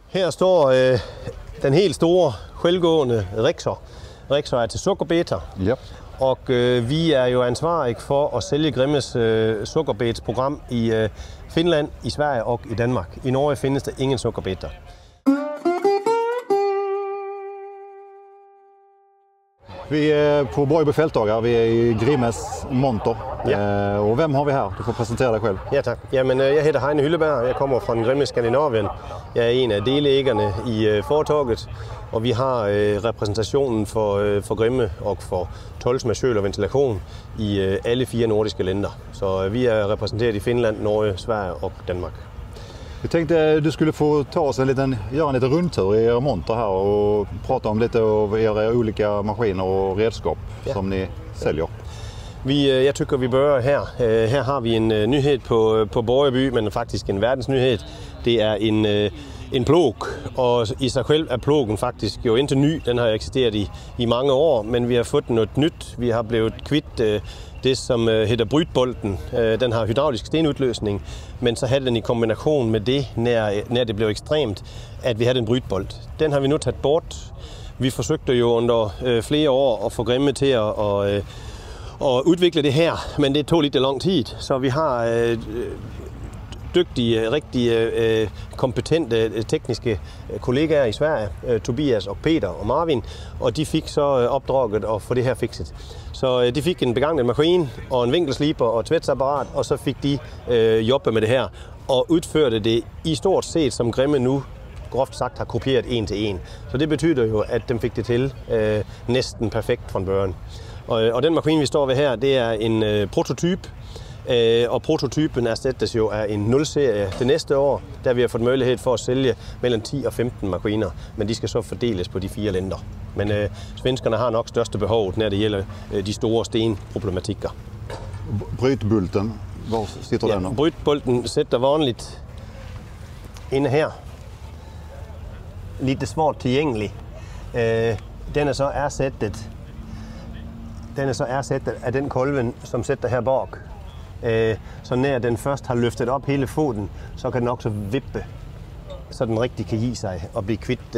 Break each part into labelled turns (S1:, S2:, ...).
S1: Her står den helt store, selvgående Rexor. Rexor er til sukkerbeter.
S2: Yep.
S1: Og vi er jo ansvarlige for at sælge Grimmes sukkerbetsprogram i Finland, i Sverige og i Danmark. I Norge findes der ingen sukkerbeter.
S2: Vi er på Borgby Feltdager. Vi er i Grimmes monter.
S1: Ja.
S2: Og hvem har vi her? Du får præsentere dig selv.
S1: Ja, tak. Jamen, jeg hedder Heine Hylleberg. Jeg kommer fra den Grimme Skandinavien. Jeg er en af delægerne i foretaget, og vi har repræsentationen for Grimme og for toldsmadsjøl og ventilation i alle 4 nordiske lande. Så vi er repræsenteret i Finland, Norge, Sverige og Danmark.
S2: Jeg tänkte du skulle få ta oss göra en liten rundtur i era monter här och prata om lite av era olika maskiner och redskap som ni säljer.
S1: Jeg tykker, vi bør her. Her har vi en nyhed på Borgeby, men faktisk en verdensnyhed. Det er en plog, og i sig selv er plogen faktisk jo indtil ny. Den har eksisteret i mange år, men vi har fået noget nyt. Vi har blevet kvidt det, som hedder Brytbolten. Den har hydraulisk stenudløsning, men så havde den i kombination med det, når det blev ekstremt, at vi havde en brytbolt. Den har vi nu taget bort. Vi forsøgte jo under flere år at få Grimme til at udvikle det her, men det tog lidt lang tid. Så vi har dygtige, rigtig kompetente tekniske kollegaer i Sverige, Tobias og Peter og Marvin, og de fik så opdraget at få det her fikset. Så de fik en beganget maskine og en vinkelsliber og et tvætsapparat, og så fik de jobbe med det her og udførte det i stort set, som Grimme nu groft sagt har kopieret en til en. Så det betyder jo, at de fik det til næsten perfekt fra børn. Og den maskine, vi står ved her, det er en prototype, og prototypen erstattes jo af en 0-serie det næste år, der vi har fået mulighed for at sælge mellem 10 og 15 maskiner, men de skal så fordeles på de 4 lænder. Men svenskerne har nok største behov, når det gælder de store stenproblematikker.
S2: Brytbolten, hvor sitter den nu?
S1: Brytbolten sætter vanligt inde her. Lidt svårt tilgængelig. Den er så erstattet af den kolven, som sætter her bag. Så når den først har løftet op hele foden, så kan den også vippe, så den rigtig kan give sig og blive kvidt,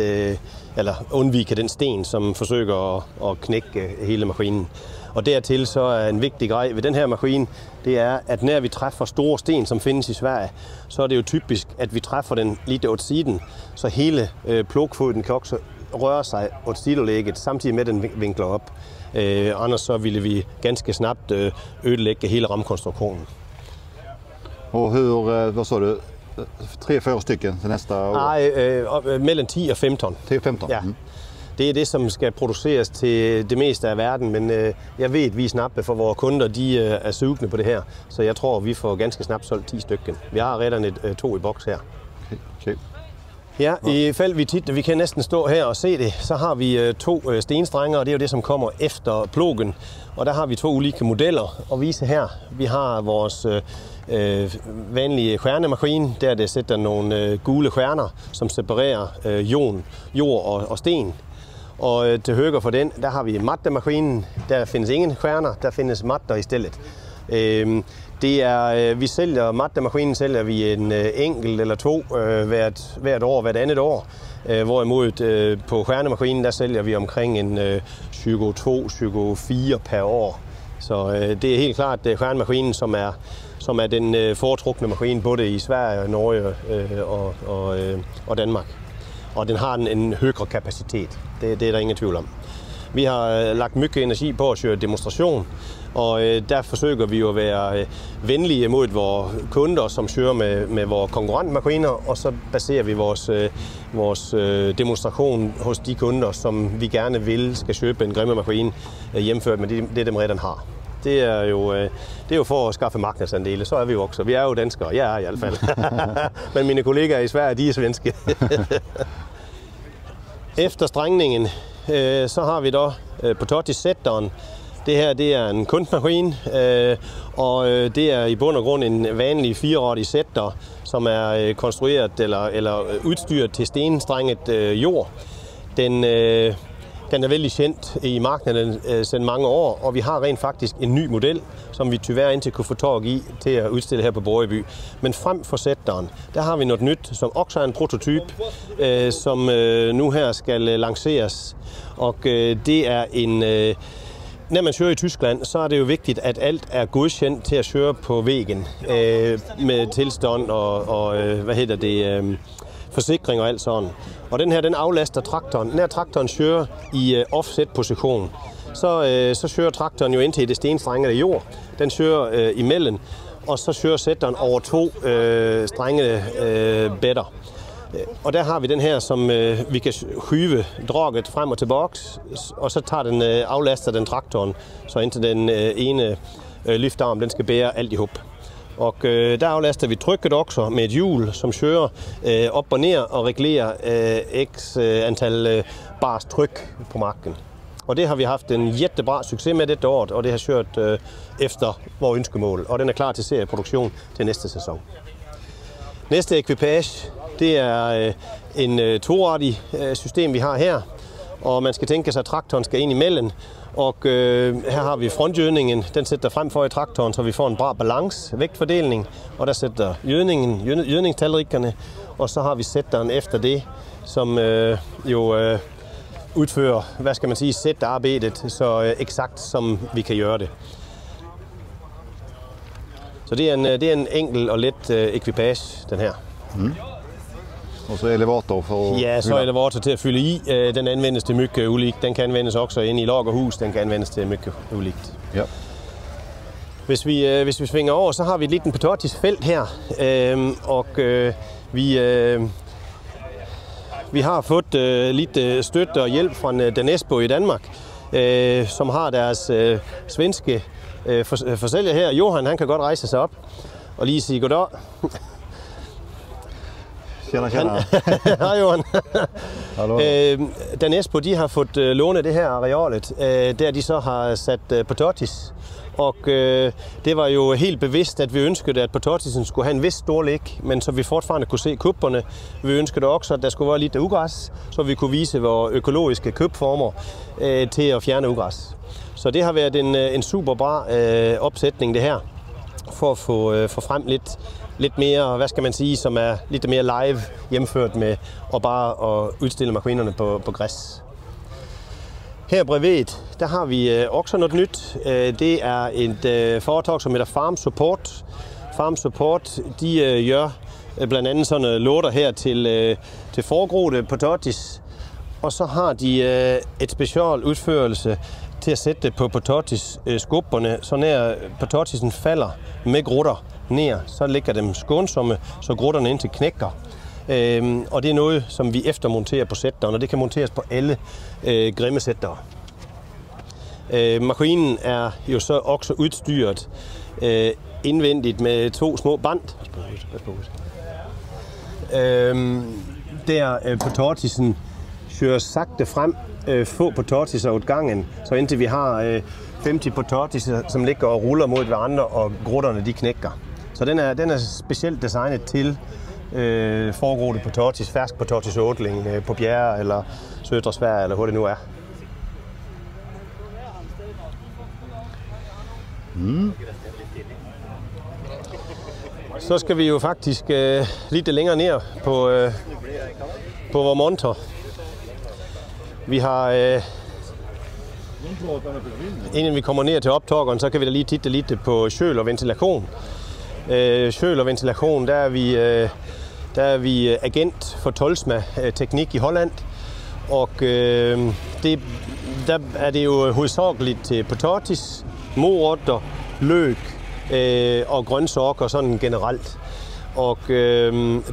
S1: eller undvike den sten, som forsøger at knække hele maskinen. Og dertil så er en vigtig grej ved den her maskine, det er, at når vi træffer store sten, som findes i Sverige, så er det jo typisk, at vi træffer den lidt åt siden, så hele plugfoden kan også røre sig åt sidelægget, samtidig med at den vinkler op. Annars så ville vi ganske snabbt ødelægge hele ramkonstruktionen.
S2: Og hvad så du? 3-4 stykker til næste år?
S1: Nej, mellem 10 og 15.
S2: 10 og 15?
S1: Ja. Det er det, som skal produceres til det meste af verden, men jeg ved, at vi er snappe for vores kunder, de er sugne på det her, så jeg tror, vi får ganske snabbt solgt 10 stykker. Vi har redan 2 i boks her.
S2: Okay.
S1: Ja, i fald vi kan næsten stå her og se det, så har vi 2 stenstrenger, og det er jo det, som kommer efter plogen. Og der har vi 2 ulike modeller at vise her. Vi har vores vanlige stjernemaskine, der det sætter nogle gule stjerner, som separerer jord og sten. Og til højre for den, der har vi mattemaskinen. Der findes ingen stjerner, der findes matter i stedet. Vi sælger mattemaskinen, sælger vi en enkelt eller 2 hvert år, hvert andet år. Hvorimod på stjernemaskinen, der sælger vi omkring en 22-24 per år. Så det er helt klart stjernemaskinen, som er den foretrukne maskine, både i Sverige, Norge og Danmark. Og den har en højere kapacitet. Det er der ingen tvivl om. Vi har lagt mycket energi på at køre demonstration, og der forsøger vi jo at være venlige mod vores kunder, som kører med vores konkurrentmaskiner, og så baserer vi vores demonstration hos de kunder, som vi gerne vil skal købe en Grimme maskine hjemført med det, de redan har. Det er jo for at skaffe markedsandele, så er vi jo også. Vi er jo danskere, jeg er i hvert fald. Men mine kollegaer i Sverige, de er svenske. Efter strængningen, så har vi da på Totti-sætteren. Det her, det er en kunstmaskine, og det er i bund og grund en vanlig 4-rådig sætter, som er konstrueret eller udstyret til stenstrenget jord. Den er vældig kendt i markedet siden mange år, og vi har rent faktisk en ny model, som vi tyvärr ikke kunne få tag i til at udstille her på Borgeby. Men frem for sætteren, der har vi noget nyt, som også er en prototyp, som nu her skal lanceres. Og det er en... Når man kører i Tyskland, så er det jo vigtigt, at alt er godkendt til at køre på væggen med tilstand og forsikring og alt sådan. Og den her, den aflaster traktoren. Når traktoren kører i offset-position, så kører traktoren jo ind til det stenstrengede jord. Den kører imellem, og så kører sætteren over 2 strengede bætter. Og der har vi den her, som vi kan skyve draget frem og tilbage, og så tager den, aflaster den traktoren, så indtil den ene lyftarm, den skal bære alt i hop. Og der aflaster vi trykket også med et hjul, som kører op og ned og regulerer x antal bars tryk på marken. Og det har vi haft en jättebra succes med dette år, og det har kørt efter vores ønskemål, og den er klar til serieproduktion til næste sæson. Næste ekvipage, det er en toartig system, vi har her, og man skal tænke sig, at traktoren skal ind imellem. Og her har vi frontjødningen, den sætter frem for i traktoren, så vi får en bra balance, vægtfordeling, og der sætter jødningstalrikkerne, og så har vi sætteren efter det, som udfører, hvad skal man sige, sættearbejdet så eksakt som vi kan gøre det. Så det er en enkel og let ekvipage, den her.
S2: Mm. Og så elevator for...
S1: Ja, så elevator til at fylde i. Den anvendes til mycket ulikt. Den kan anvendes også inde i lagerhus. Den kan anvendes til mycket ulikt. Ja. Hvis vi svinger over, så har vi et lille potatisfelt her. Vi har fået lidt støtte og hjælp fra Danesbo i Danmark, som har deres svenske forsælger her. Johan, han kan godt rejse sig op og lige sige goddag.
S2: Tjena.
S1: Hej Johan. Danesbo, de har fået låne det her arealet, der de så har sat potatis. Og det var jo helt bevidst, at vi ønskede, at potatisen skulle have en vis storlæg, men så vi fortfarande kunne se kupperne. Vi ønskede også, at der skulle være lidt ugræs, så vi kunne vise vores økologiske købformer til at fjerne ugræs. Så det har været en super bra opsætning det her, for at få frem lidt mere, hvad skal man sige, som er lidt mere live hjemført med og bare at udstille maskinerne på græs. Her brevet, der har vi også noget nyt. Det er et foretag, som hedder Farm Support. Farm Support, de gør blandt andet sådan noget låter her til forgrodte potatis. Og så har de et special udførelse til at sætte det på potatisskubberne, så når potatisen falder med grutter ned, så ligger dem skånsomme, så grutterne indtil knækker. Og det er noget, som vi eftermonterer på sætteren, og det kan monteres på alle grimme sættere. Maskinen er jo så også udstyret indvendigt med 2 små band. Der potatisen kører sagte frem, få potatiser ud gangen, så indtil vi har 50 potatiser, som ligger og ruller mod hverandre, og grutterne de knækker. Så den er specielt designet til forgrodte potatis, fersk potatisådling på Bjerre eller Sødre Sverige, eller hvor det nu er. Mm. Så skal vi jo faktisk lidt længere ned på vores monter. Vi har, inden vi kommer ned til optageren, så kan vi da lige titte lidt på køl og ventilation. Køl og ventilation, der er vi agent for Tolsma Teknik i Holland. Og der er det jo hovedsageligt til potatis, morøtter, løg og grøntsager sådan generelt. Og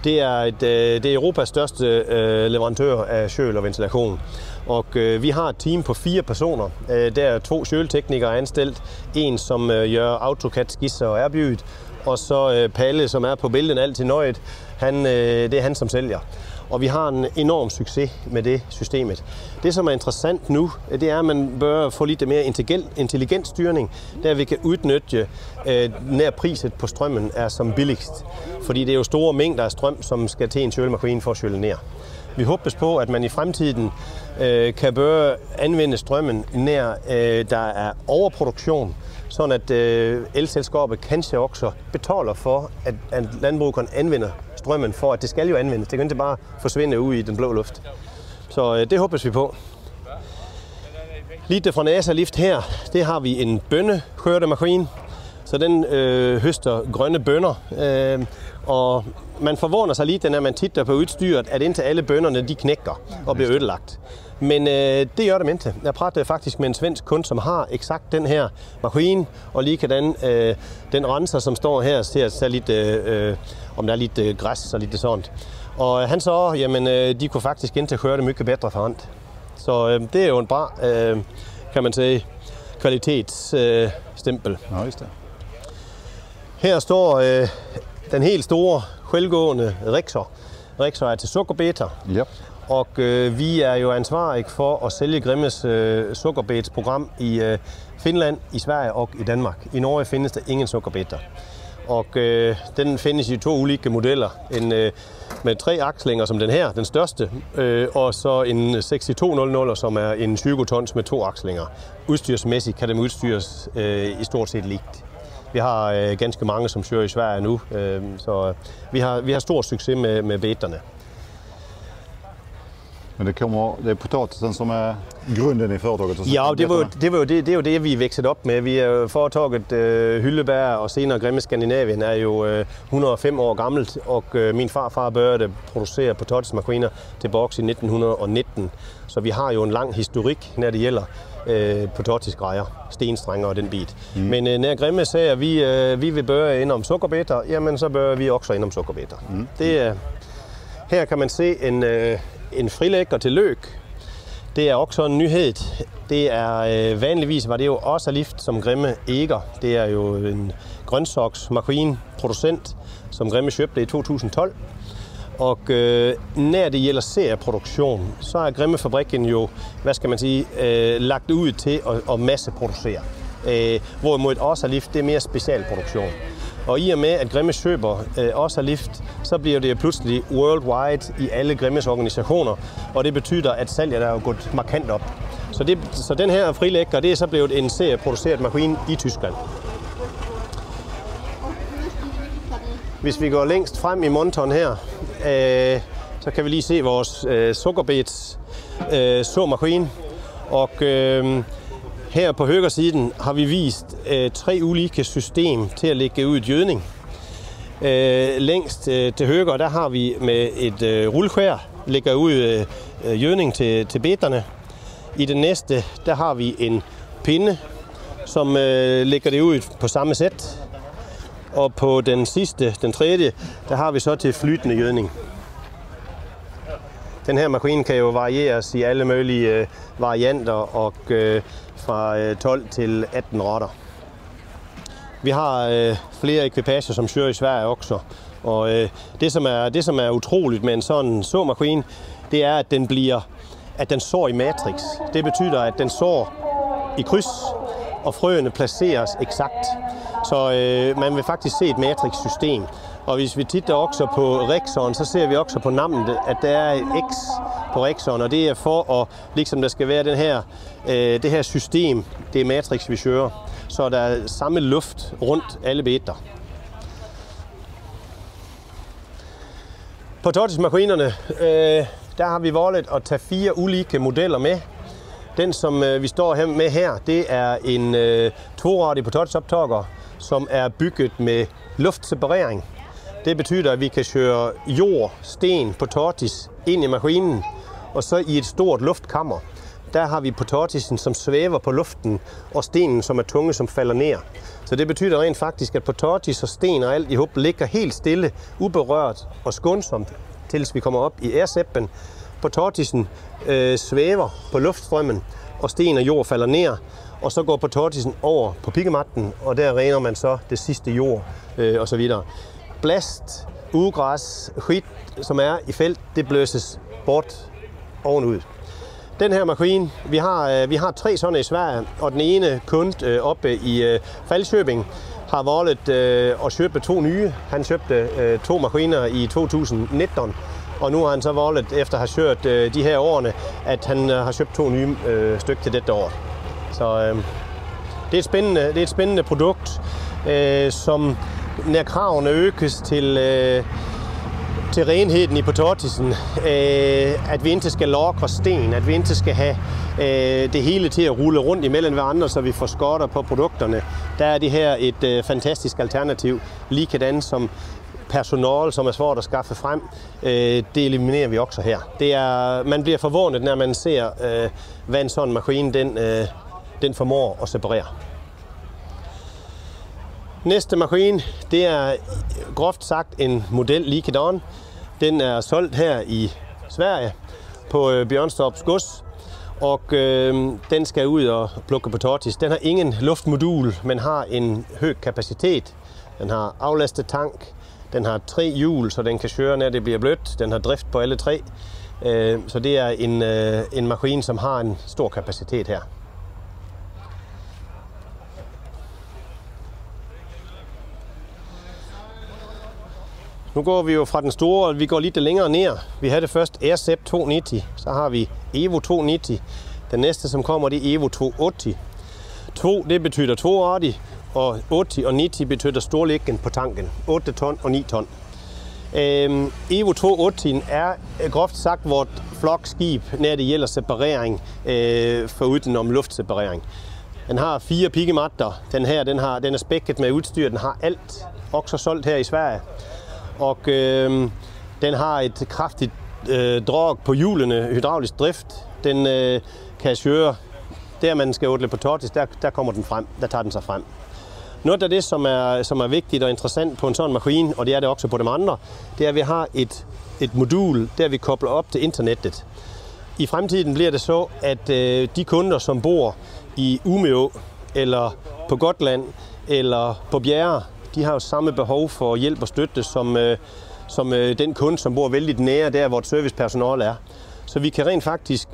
S1: det er Europas største leverandør af køl og ventilation. Og vi har et team på 4 personer. Der er 2 kølteknikere anstillet. En, som gør AutoCAD skitser og erbjudet. Og så Palle, som er på billedet altid nøjet. Det er han, som sælger. Og vi har en enorm succes med det systemet. Det, som er interessant nu, det er, at man bør få lidt mere intelligent styring, der vi kan udnytte, når priset på strømmen er som billigst. Fordi det er jo store mængder af strøm, som skal til en kølemaskine for at køle ned. Vi håber på, at man i fremtiden kan børe anvende strømmen nær der er overproduktion, sådan at elselskabet kanskje også betaler for, at landbruget kan anvende strømmen, for at det skal jo anvendes. Det kan ikke bare forsvinde ud i den blå luft. Så det håber vi på. Lige fra NASA Lift her, det har vi en bønnehørtemaskine, så den høster grønne bønner. Og man forvåner sig lidt, når man titter på udstyret, at indtil alle bønnerne de knækker og bliver ødelagt. Men det gør dem ikke. Jeg pratede faktisk med en svensk kunde, som har eksakt den her maskine, og likedan den renser, som står her, ser lidt, om der er lidt græs og lidt sådan. Og han så, jamen, de kunne faktisk indtil køre det mycket bedre for hånd. Så det er jo en bra, kan man sige, kvalitetsstempel.
S2: Ja, just det.
S1: Her står den helt store, selvgående Rexor. Rexor er til sukkerbeter.
S2: Yep.
S1: Og vi er jo ansvarlige for at sælge Grimmes sukkerbetsprogram i Finland, i Sverige og i Danmark. I Norge findes der ingen sukkerbeter. Og den findes i 2 ulike modeller. En med 3 akslinger som den her, den største, og så en 6200, som er en 20 tons med 2 akslinger. Udstyrsmæssigt kan dem udstyres i stort set likt. Vi har ganske mange, som kører i Sverige nu, så vi har stor succes med beterne.
S2: Men det er potatisen som er grunden i företaget?
S1: Ja, det er jo det, vi er vækset op med. Vi er jo foretaget Hylleberg og senere Grimme Skandinavien er jo 105 år gammelt, og min farfar begyndte producere potatismaskiner tilbage i 1919. Så vi har jo en lang historik, når det gælder potatisgrejer, stenstrænger og den bit. Men når Grimme sagde, at vi vil børe ind om sukkerbeter, jamen så bør vi også ind om sukkerbeter. Her kan man se en frilægger til løg. Det er også en nyhed. Det er vanligvis var det jo også Lift som Grimme Eger. Det er jo en grøntsagsmaskine producent, som Grimme købte i 2012. Og når det gælder serieproduktion, så er Grimme-fabrikken jo, hvad skal man sige, lagt ud til at masseproducere. Hvorimod også Lift, det er mere specialproduktion. Og i og med, at Grimme køber også Lift, så bliver det pludselig worldwide i alle Grimmes organisationer, og det betyder, at salget er jo gået markant op. Så den her frilægger, det er så blevet en serieproduceret maskine i Tyskland. Hvis vi går længst frem i monteren her, så kan vi lige se vores sukkerbets såmaskine. Og her på højresiden har vi vist 3 ulike system til at lægge ud gødning. Længst til højre, der har vi med et rulleskær lægger ud gødning til beterne. I den næste, der har vi en pinde, som lægger det ud på samme sæt. Og på den sidste, den tredje, der har vi så til flytende gødning. Den her maskine kan jo varieres i alle mulige varianter og fra 12 til 18 rotter. Vi har flere ekvipager, som kører i Sverige også. Og det som er utroligt med en sådan såmaskine, det er, at den sår i matrix. Det betyder, at den sår i kryds, og frøene placeres eksakt. Så man vil faktisk se et matrix-system. Og hvis vi titter også på Rexoren, så ser vi også på navnet, at der er et X på Rexoren, og det er for at, ligesom der skal være det her system, det er matrix, vi kører, så der er samme luft rundt alle beter. På potatismaskinerne, der har vi valgt at tage 4 ulike modeller med. Den, som vi står med her, det er en 2-radig potatisoptager, som er bygget med luftseparering. Det betyder, at vi kan køre jord, sten, potatis ind i maskinen, og så i et stort luftkammer. Der har vi potatisen, som svæver på luften, og stenen, som er tunge, som falder ned. Så det betyder rent faktisk, at potatis og sten og alt i hop ligger helt stille, uberørt og skånsomt, til vi kommer op i airsæppen. Potatisen svæver på luftstrømmen, og sten og jord falder ned, og så går potatisen over på piggematten, og der rener man så det sidste jord og så videre. Blast, ugræs, skidt, som er i felt, det bløses bort ovenud. Den her maskine, vi har 3 sådan i Sverige, og den ene kunde oppe i Falköping har valgt at købe 2 nye. Han købte 2 maskiner i 2019, Og nu har han så valgt, efter at have kørt de her årene, at han har købt 2 nye stykker til dette år. Så det er et spændende produkt, som når kravene økes til renheden i potatisen, at vi ikke skal lokre sten, at vi ikke skal have det hele til at rulle rundt imellem hverandre, så vi får skotter på produkterne. Der er det her et fantastisk alternativ, likedan som personal, som er svært at skaffe frem. Det eliminerer vi også her. Man bliver forvånet, når man ser, hvad en sådan maskine den formår at separere. Næste maskine, det er groft sagt en model likedan. Den er solgt her i Sverige på Bjørnstorps gods, og den skal ud og plukke potatis. Den har ingen luftmodul, men har en høj kapacitet. Den har aflastet tank, den har 3 hjul, så den kan køre, når det bliver blødt. Den har drift på alle 3, så det er en maskine, som har en stor kapacitet her. Nu går vi jo fra den store, og vi går lidt længere ned. Vi havde det først Aircept 290, så har vi Evo 290. Den næste, som kommer, det er Evo 280. 2, det betyder 280, og 80 og 90 betyder storlæggen på tanken. 8 ton og 9 ton. Evo 280 er groft sagt vort flokskib, når det gælder separering, foruden om luftseparering. Den har 4 piggematter. Den her, den er spækket med udstyr. Den har alt, også solgt her i Sverige. Og den har et kraftigt drag på hjulene, hydraulisk drift. Den kan køre, der man skal ådle potatis, der kommer den frem, der tager den sig frem. Noget af det, som er vigtigt og interessant på en sådan maskine, og det er det også på de andre, det er, at vi har et modul, der vi kobler op til internettet. I fremtiden bliver det så, at de kunder, som bor i Umeå, eller på Gotland, eller på Bjerre, de har jo samme behov for hjælp og støtte, som den kunde, som bor vældig nære der, hvor servicepersonale er. Så vi kan rent faktisk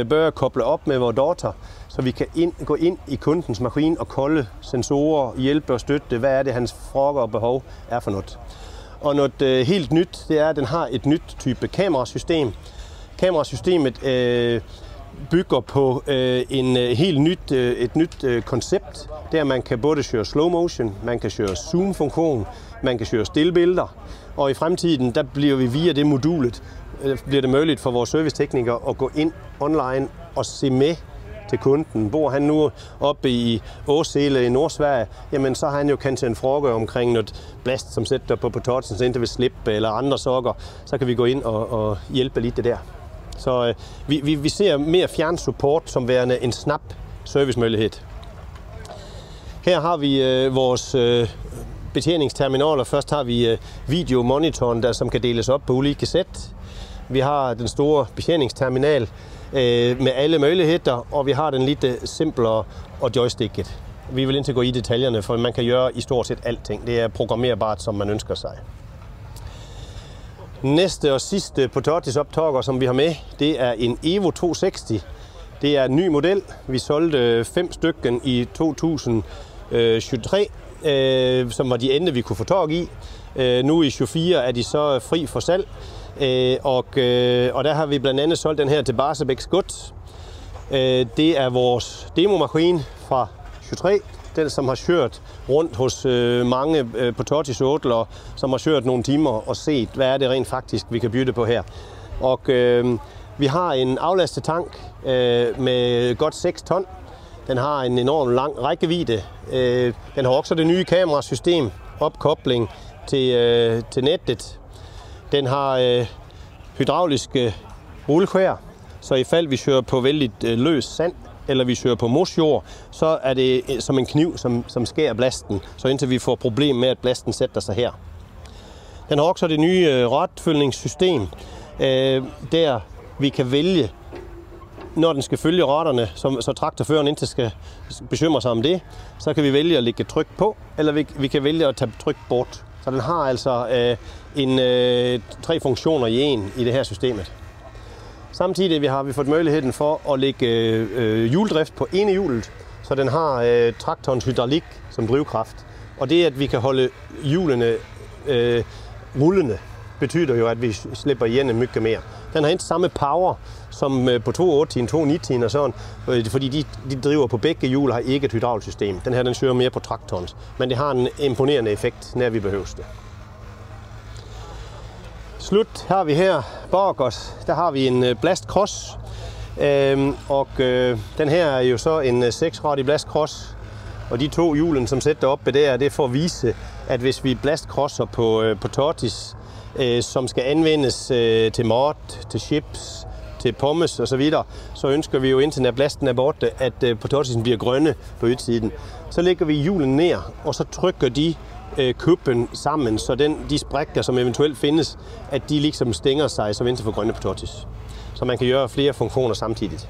S1: bør koble op med vores data, så vi kan gå ind i kundens maskine og kolde sensorer, hjælpe og støtte, hvad er det, hans frågor og behov er for noget. Og noget helt nyt, det er, at den har et nyt type kamerasystem. Kamerasystemet bygger på et nyt koncept, der man kan både køre slow motion, man kan køre zoom-funktion, man kan køre stillbilleder, og i fremtiden, der bliver vi via det modulet, bliver det muligt for vores serviceteknikere at gå ind online og se med til kunden. Bor han nu oppe i Åsele i Nordsverige, jamen så har han jo kendt til en fråga omkring noget blast, som sætter på potatisen, så ikke vil slippe, eller andre sokker, så kan vi gå ind og hjælpe lidt det der. Så vi ser mere fjernsupport som værende en snap servicemulighed. Her har vi vores betjeningsterminaler. Først har vi videomonitoren, som kan deles op på ulike sæt. Vi har den store betjeningsterminal med alle muligheder, og vi har den lidt simplere og joysticket. Vi vil ikke gå i detaljerne, for man kan gøre i stort set alting. Det er programmerbart, som man ønsker sig. Næste og sidste potatisoptager, som vi har med, det er en Evo 260. Det er en ny model. Vi solgte 5 stykken i 2023, som var de ende, vi kunne få tag i. Nu i 2024 er de så fri for salg, og der har vi blandt andet solgt den her til Barsebäcks gods. Det er vores demomaskine fra 2023. Den, som har kørt rundt hos mange potatisådlere, som har kørt nogle timer og set, hvad er det rent faktisk, vi kan bytte på her. Og vi har en aflastet tank med godt 6 ton. Den har en enorm lang rækkevidde. Den har også det nye kamerasystem, opkobling til nettet. Den har hydrauliske rullekvær, så i fald vi kører på vældig løs sand, eller vi kører på mosjord, så er det som en kniv, som skærer blasten, så indtil vi får problem med, at blasten sætter sig her. Den har også det nye retfølgningssystem, der vi kan vælge, når den skal følge retterne, så traktorføreren ikke skal bekymre sig om det, så kan vi vælge at lægge tryk på, eller vi kan vælge at tage tryk bort. Så den har altså 3 funktioner i en i det her systemet. Samtidig har vi fået muligheden for at lægge hjuldrift på ene hjulet, så den har traktorens hydraulik som drivkraft. Og det er, at vi kan holde hjulene rullende. betyder jo, at vi slipper igen mycket mere. Den har ikke samme power som på 2.8-tiden, 2.9-tiden og sådan, fordi de driver på begge hjul og har ikke et hydraulsystem. Den her, den kører mere på traktoren, men det har en imponerende effekt, når vi behøver det. Slut har vi her bag os, der har vi en Blast Cross, og den her er jo så en 6-radig Blast Cross, og de 2 hjulen, som sætter oppe der, det er for at vise, at hvis vi Blast Crosser på tortis, som skal anvendes til mod, til chips, til pommes osv., så ønsker vi jo indtil når blasten er borte, at potatisen bliver grønne på ydersiden. Så lægger vi hjulen ned, og så trykker de køben sammen, så de sprækker, som eventuelt findes, at de ligesom stænger sig som indtil for grønne potatis. Så man kan gøre flere funktioner samtidigt.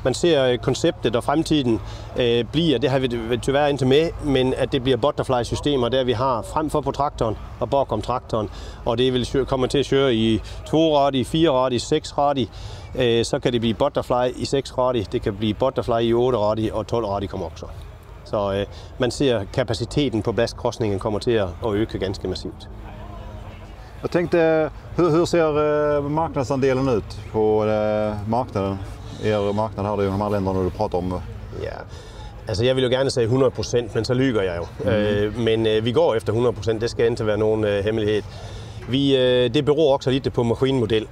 S1: Man ser konceptet og fremtiden bliver, det har vi tyvärr ikke med, men at det bliver butterfly-systemer, der vi har frem for på traktoren og bakom traktoren. Og det vil komme til at køre i 2-radig, 4-radig, 6-radig. Så kan det blive butterfly i 6-radig, det kan blive butterfly i 8-radig, og 12-radig kommer også. Så man ser kapaciteten på blastcrossningen kommer til at øke ganske massivt.
S2: Jag tänkte, hur ser marknadsandelen ut på marknaden? Marknaden har det jo de her länderna du pratar om.
S1: Ja, altså jeg vil jo gerne sige 100%, men så lyger jeg jo. Men vi går efter 100%, det skal ikke være nogen hemmelighed. Det beror også lidt på maskinmodel.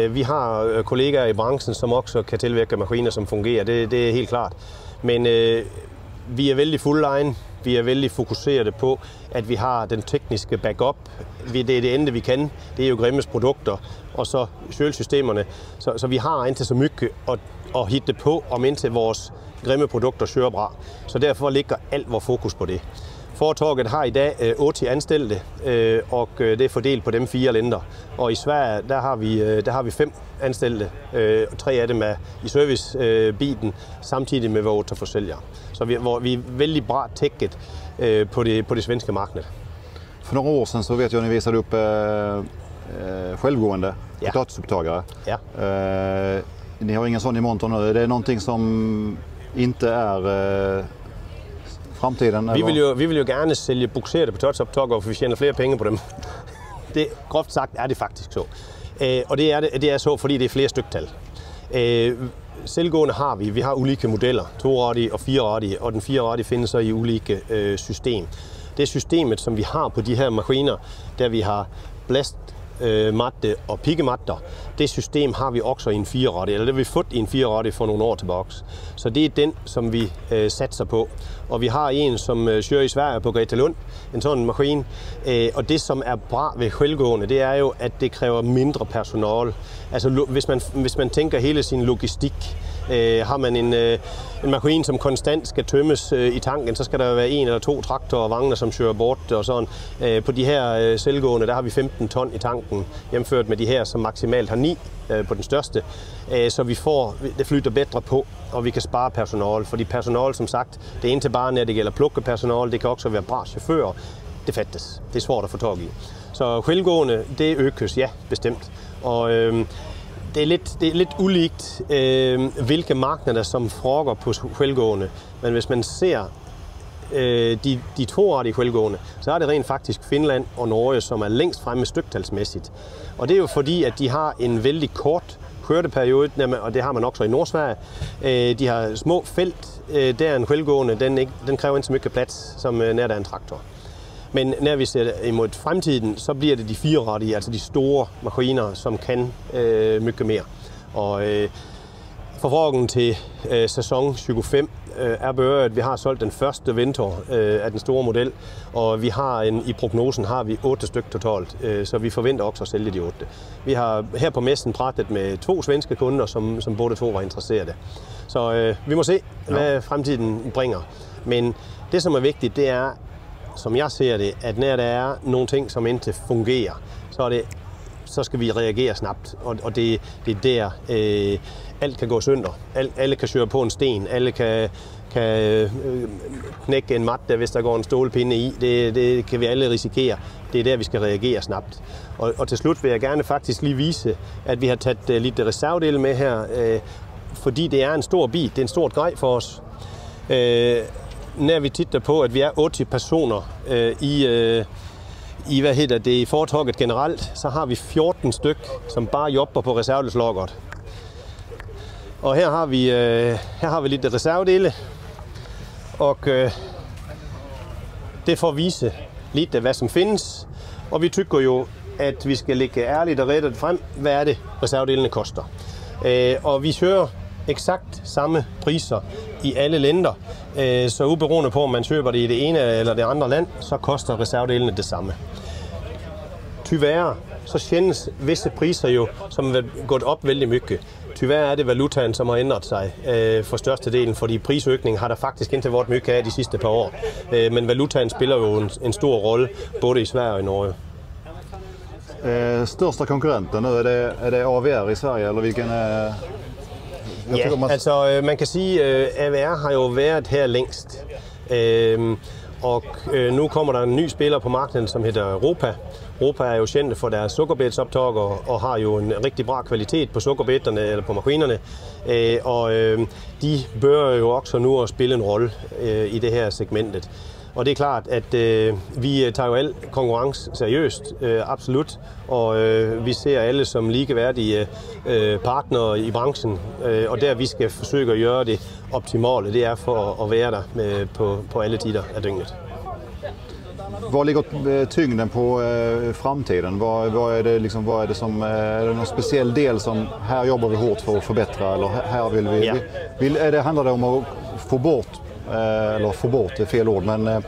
S1: Vi har kollegaer i branchen, som også kan tilvirke maskiner, som fungerer. Det er helt klart. Men vi er vældig full line. Vi er vældig fokuseret på, at vi har den tekniske backup. Det er det ende, vi kan. Det er jo Grimmes produkter, og så kølsystemerne. Så vi har ikke så mycket at hitte på, om indtil vores Grimme produkter kører bra. Så derfor ligger alt vores fokus på det. Foretaget har i dag 80 ansatte, og det er fordelt på dem 4 lænder. Og i Sverige, der har vi 5 ansatte, 3 af dem er i servicebiten, samtidig med vores 8 forsælgere. Så vi er vældig bra tækket på det svenske marked.
S2: För några år sedan så vet jag att ni visade upp självgående potatisupptagare.
S1: Ja.
S2: Ni har ingen sån i monter nu. Är det någonting som inte är framtiden?
S1: Vi vil jo gerne sælge bukserede potatisoptagere, for vi tjener flere penge på dem. Det, groft sagt er det faktisk så. Og det er så, fordi det er flere styktal. Selvgående har vi har ulike modeller, 2-radige og 4-radige, og den 4-radige findes så i ulike system. Det systemet, som vi har på de her maskiner, der vi har blast, matte og piggematter, det system har vi også i en 4-radig, eller det har vi fået i en 4-radig for nogle år tilbage. Så det er den, som vi satser på. Og vi har en, som kører i Sverige på Gretelund, en sådan maskin. Og det, som er bra ved selvgående, det er jo, at det kræver mindre personal. Altså hvis man tænker hele sin logistik, har man en maskin, som konstant skal tømmes i tanken, så skal der være 1 eller 2 traktorer og vagner, som kører bort og sådan. På de her selvgående, der har vi 15 ton i tanken, hjemført med de her, som maksimalt har 9 på den største. Så det flytter bedre på, og vi kan spare personal. Fordi personal, som sagt, det er ikke bare, når det gælder plukkepersonal, det kan også være bra chauffører. Det fattes. Det er svært at få tag i. Så selvgående, det økes, ja, bestemt. Og det er lidt ulikt, hvilke markeder, som foregår på selvgående. Men hvis man ser de 2-radige selvgående, så er det rent faktisk Finland og Norge, som er længst fremme styktalsmæssigt. Og det er jo fordi, at de har en vældig kort kørteperiode, og det har man også i Nordsverige. De har små felt, der er en selvgående, den kræver ikke så meget plads, som når der er en traktor. Men når vi ser imod fremtiden, så bliver det de 4-radige, altså de store maskiner, som kan mycket mere. Og forvågen til sæson 25 er børet, at vi har solgt den første vinter af den store model, og vi har i prognosen har vi 8 stykker totalt, så vi forventer også at sælge de 8. Vi har her på messen pratet med 2 svenske kunder, som både 2 var interesserede. Så vi må se, hvad fremtiden bringer. Men det, som er vigtigt, det er, som jeg ser det, at når der er nogle ting, som ikke fungerer, så skal vi reagere snabbt. Og det er der, alt kan gå sønder. Alle kan køre på en sten. Alle kan knække en matte, hvis der går en stålpinde i. Det kan vi alle risikere. Det er der, vi skal reagere snabbt. Og til slut vil jeg gerne faktisk lige vise, at vi har taget lidt reservedele med her, fordi det er en stor bit. Det er en stort grej for os. Når vi tittar på, at vi er 80 personer i foretaget generelt, så har vi 14 styk, som bare jobber på reservedelslageret. Og her har vi lidt reservedele, og det får vise lidt, hvad som findes. Og vi tykker jo, at vi skal lægge ærligt og rettet frem, hvad er det, reservedelene koster. Og vi kører eksakt samme priser i alle lænder. Så uberoende på, om man køber det i det ene eller det andre land, så koster reservedelene det samme. Tyvärr så känns visse priser jo, som er gået op vældig mycket. Tyvärr er det valutaen, som har ændret sig for størstedelen, fordi prisøkningen har der faktisk ikke været mycket af de sidste par år. Men valutaen spiller jo en stor rolle, både i Sverige og i Norge.
S2: Största konkurrenten nu, är det AVR i Sverige, eller vilken är...
S1: Ja, altså man kan sige, at AVR har jo været her længst. Og nu kommer der en ny spiller på markedet, som hedder Europa. Europa er jo kendt for deres sukkerbetsoptag og har jo en rigtig bra kvalitet på sukkerbetterne eller på maskinerne. Og de bør jo også nu at spille en rolle i det her segmentet. Og det er klart, at vi tager jo al konkurrence seriøst, absolut. Og vi ser alle som ligeværdige partnere i branchen. Og der vi skal forsøge at gøre det optimale, det er for at være der på alle tider af døgnet.
S2: Var ligger tyngden på framtiden? Vad är det liksom, vad är det som är det någon speciell del som här jobbar vi hårt för att förbättra, eller här vill vi handlar det om att få bort är fel ord, men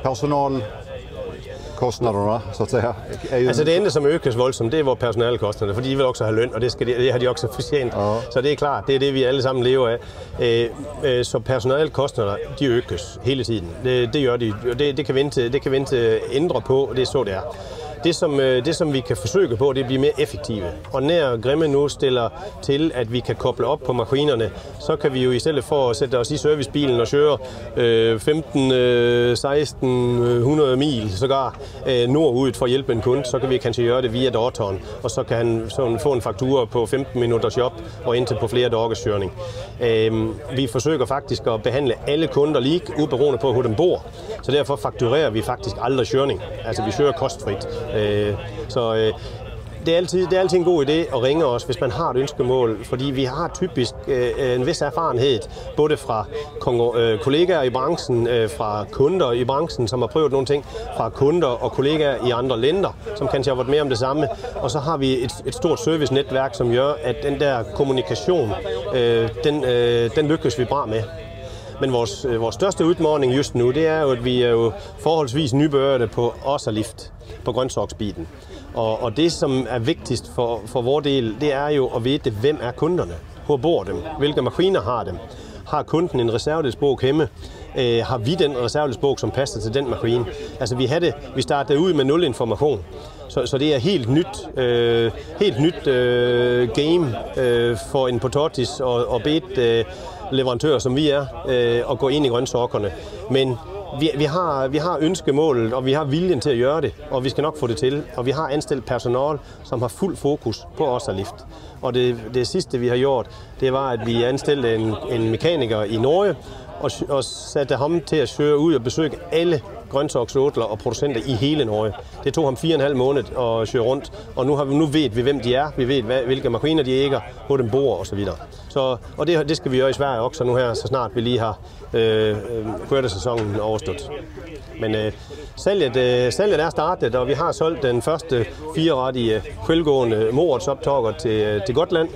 S2: personalkostnaderna så att säga.
S1: Altså det enda som økes voldsomt, det er vores personalkostnader, fordi de vil også have løn, og det har de også fortjent. Ja. Så det er klart, det er det vi alle sammen lever af. Så personalkostnader, de økes hele tiden. Det gør de, og det kan vi ikke ændre på, det er så det er. Det som vi kan forsøge på, det bliver mere effektive. Og når Grimme nu stiller til, at vi kan koble op på maskinerne, så kan vi jo i stedet for at sætte os i servicebilen og køre 100 mil sågar nordud for at hjælpe en kunde, så kan vi kanskje gøre det via datorn, og så kan han få en faktura på 15 minutters job og indtil på flere dages kørning. Vi forsøger faktisk at behandle alle kunder lige, uberoende på, hvor de bor. Så derfor fakturerer vi faktisk aldrig kørning. Altså vi kører kostfrit. Det er altid en god idé at ringe os, hvis man har et ønskemål, fordi vi har typisk en vis erfarenhed, både fra kollegaer i branchen, fra kunder i branchen, som har prøvet nogle ting, fra kunder og kollegaer i andre lænder, som kanskje har været med om det samme. Og så har vi et stort servicenetværk, som gør, at den der kommunikation, den lykkes vi bra med. Men vores største udfordring just nu, det er jo, at vi er jo forholdsvis nybørjede på Åsalift, på grøntsagsbiten. Og det, som er vigtigst for vores del, det er jo at vide, hvem er kunderne, hvor bor dem, hvilke maskiner har dem. Har kunden en reservedelsbog hjemme? Har vi den reservedelsbog, som passer til den maskine? Altså vi startede ud med 0 information. Så det er helt nyt game for en potatis og beet leverandør, som vi er, at gå ind i grøntsagserne. Men vi har ønskemålet, og vi har viljen til at gøre det, og vi skal nok få det til. Og vi har anstillet personal, som har fuld fokus på Åsalift. Og det sidste, vi har gjort, det var, at vi anstillede en mekaniker i Norge, og satte ham til at køre ud og besøge alle grøntsagsodler og producenter i hele Norge. Det tog ham 4,5 måneder at køre rundt, og nu ved vi, hvem de er. Vi ved, hvilke maskiner de ægger, hvor de bor osv. Og det skal vi gøre i Sverige også nu her, så snart vi lige har kvørtesæsonen overstået. Men salget er startet, og vi har solgt den første 4-rettige selvgående mordsoptager til Gotland.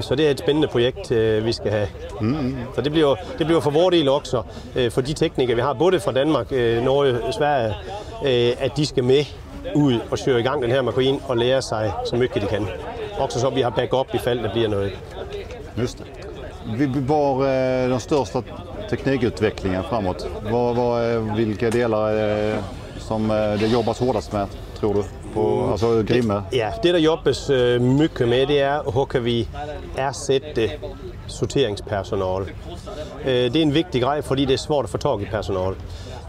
S1: Så det er et spændende projekt, vi skal have. Så det bliver for vores del også, for de teknikere, vi har, både fra Danmark, Norge og Sverige, at de skal med ud og køre i gang den her maskine og lære sig så mycket de kan. Også så vi har backup i fald, der bliver noget.
S2: Just det. Var den största teknikutvecklingen framåt? Vilka delar som det jobbas hårdast med, tror du? Altså Grimme?
S1: Ja, det der jobbes mycket med, det er, hvor kan vi erstatte sorteringspersonal. Det er en vigtig grej, fordi det er svært at få tag i personal.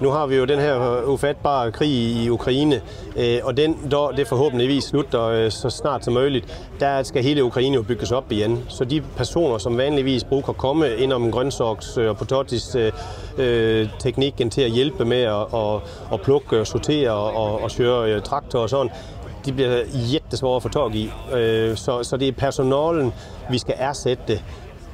S1: Nu har vi jo den her ufatbare krig i Ukraine, og det forhåbentligvis slutter så snart som muligt. Der skal hele Ukraine jo bygges op igen. Så de personer, som vanligvis bruger at komme ind om grøntsags- og potatis-teknikken til at hjælpe med at plukke, sortere og køre traktor og sådan, de bliver jättesvåre at få tag i. Så det er personalen, vi skal erstatte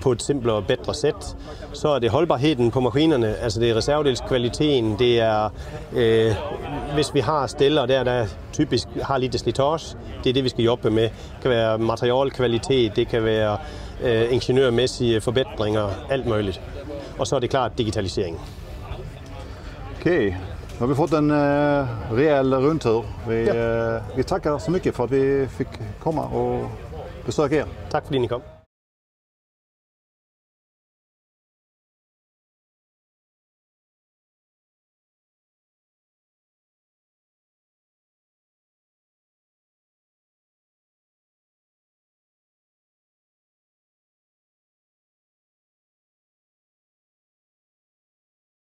S1: på et simplere og bedre sæt. Så er det holdbarheden på maskinerne, altså det er reservedelskvaliteten, det er, hvis vi har stiller der typisk har lidt slitage, det er det, vi skal jobbe med. Det kan være materialkvalitet, det kan være ingeniørmæssige forbedringer, alt muligt. Og så er det klart digitalisering.
S2: Okay. Nu har vi fått en rejäl rundtur. Vi tackar så mycket för att vi fick komma och besöka er.
S1: Tak fordi I kom.